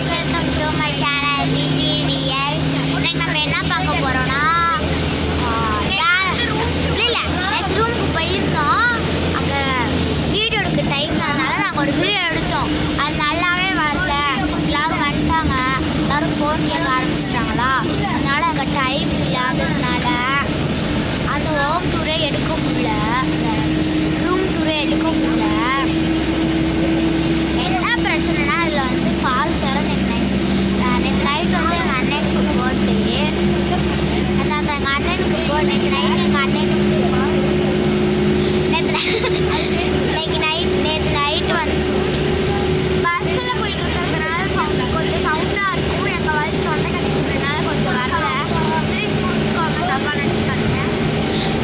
guys, welcome to my channel DGVS. இன்னைக்கு நம்ம என்ன பார்க்க போறோம்னா நெட் ரூமுக்கு போயிருந்தோம். அங்கே வீடியோ எடுக்க டைம்னால நாங்கள் ஒரு வீடியோ எடுத்தோம். அது நல்லாவே வரல. எல்லாரும் வந்துட்டாங்க. எல்லாரும் ஃபோன் கேட்க ஆரம்பிச்சிட்டாங்களா, அதனால அங்கே டைம் இல்லாததுனால அந்த ஹோம் டூரே எடுக்க முடியல, ரூம் டூரே எடுக்க முடியல. என்ன பிரச்சனைனா அதில் வந்து ஃபால்ஸ் வர நேற்று நைட் வந்து எங்கள் அண்ணனுக்கு போட்டு எங்கள் அண்ணனுக்கு நேற்று நைட் எங்கள் அண்ணனுக்கு நேற்று நைட்டு வந்து பஸ்ஸில் போயிட்டு இருக்கிறதுனால கொஞ்சம் சவுண்டாக இருக்கும். எங்கள் வயசு தொண்டை கட்டிக்கிறதுனால கொஞ்சம் வரல. ப்ளீஸ் புரிஞ்சுக்கோங்க, தப்பாக நினச்சிக்காங்க.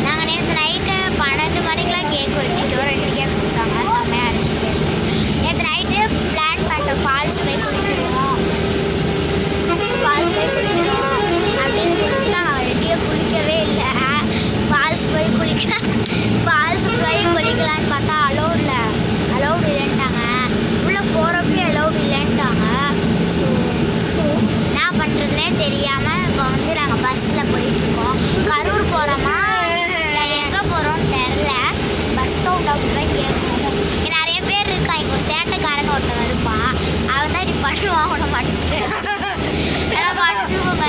நாங்கள் நேற்று நைட்டு 12 மணிக்கெலாம் கேக் வெட்டிட்டோம். 2 கேக் கொடுத்தாங்க, செம்மையாக அடிச்சுட்டு. நேற்று நைட்டு பிளான் பண்ணிட்டோம், ஃபால்ஸ் போய் குளிக்கிறோம் அப்படின்னு குளிச்சுனா நாங்கள் ரெடியாக குளிக்கவே இல்லை. ஃபால்ஸ் போய் குளிக்கலான்னு பார்த்தா அலோவ் இல்லைன்ட்டாங்க. உள்ளே போகிறப்பே அலோவ் இல்லைன்ட்டாங்க. ஸோ என்ன பண்ணுறதுனே தெரியாமல் இப்போ வந்து நாங்கள் பஸ்ஸில் போயிட்டுருக்கோம். கரூர் போகிறோமா இல்லை எங்கே போகிறோம்னு தெரில. பஸ் சவுண்ட் அப்படிதான் கேட்கும். நிறைய பேர் இருக்கான். இப்போ சேட்டைக்காரன் ஒருத்தன் இருப்பான். அவன் தான் இப்படி பண்ணுவான். அவனை மடிச்சுட்டு எல்லாம் மடிச்சுக்கோங்க.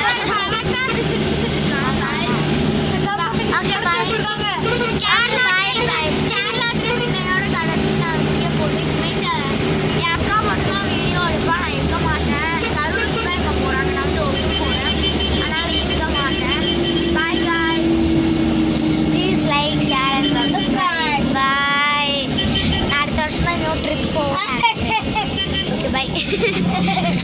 Bye.